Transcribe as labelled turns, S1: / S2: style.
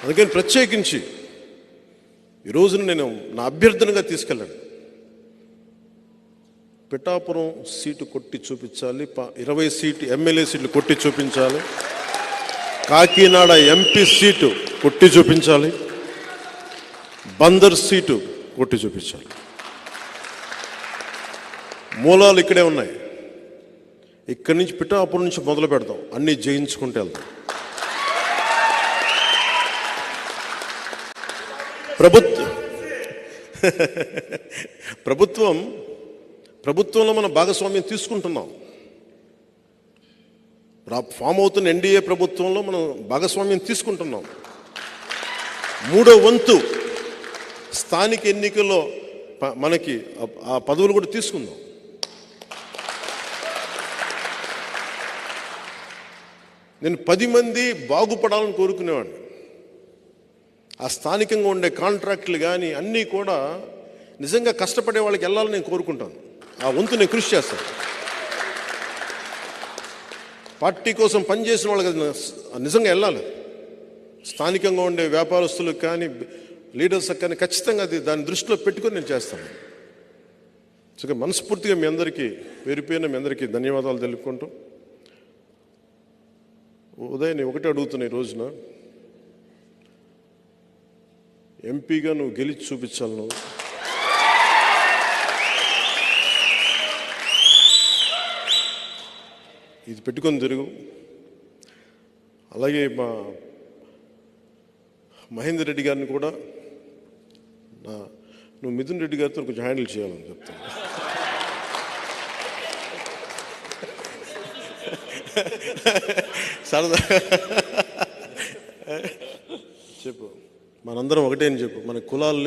S1: అందుకని ప్రత్యేకించి ఈ రోజున నేను నా అభ్యర్థనగా తీసుకెళ్ళాను. పిఠాపురం సీటు కొట్టి చూపించాలి, 20 సీటు ఎమ్మెల్యే సీట్లు కొట్టి చూపించాలి, కాకినాడ ఎంపీ సీటు కొట్టి చూపించాలి, బందర్ సీటు కొట్టి చూపించాలి. మూలాలు ఇక్కడే ఉన్నాయి. ఇక్కడి నుంచి పిఠాపురం నుంచి మొదలు పెడతాం, అన్నీ జయించుకుంటూ వెళ్తాం. ప్రభుత్వంలో మనం భాగస్వామ్యం తీసుకుంటున్నాం. ఫామ్ అవుతున్న ఎన్డీఏ ప్రభుత్వంలో మనం భాగస్వామ్యం తీసుకుంటున్నాం. 3వ వంతు స్థానిక ఎన్నికల్లో మనకి ఆ పదవులు కూడా తీసుకుందాం. నేను 10 మంది బాగుపడాలని కోరుకునేవాడిని. ఆ స్థానికంగా ఉండే కాంట్రాక్టులు కానీ అన్నీ కూడా నిజంగా కష్టపడే వాళ్ళకి వెళ్ళాలని నేను కోరుకుంటాను. ఆ వంతు నేను కృషి చేస్తాను. పార్టీ కోసం పనిచేసిన వాళ్ళకి నిజంగా వెళ్ళాలి. స్థానికంగా ఉండే వ్యాపారస్తులకు కానీ లీడర్స్కి కానీ ఖచ్చితంగా దాన్ని దృష్టిలో పెట్టుకొని నేను చేస్తాను. సో మనస్ఫూర్తిగా మీ అందరికీ పేరు పేరున మీ అందరికీ ధన్యవాదాలు తెలుపుకుంటూ, ఉదయం నేను ఒకటే అడుగుతున్నా, ఈ రోజున ఎంపీగా నువ్వు గెలిచి చూపించాలి. నువ్వు ఇది పెట్టుకొని తిరుగు. అలాగే మా మహేందర్ రెడ్డి గారిని కూడా నువ్వు మిథున్ రెడ్డి గారితో కొంచెం హ్యాండిల్ చేయాలని చెప్తాను. సరదా చెప్పు, మనందరం ఒకటే అని చెప్పు. మన కులాలు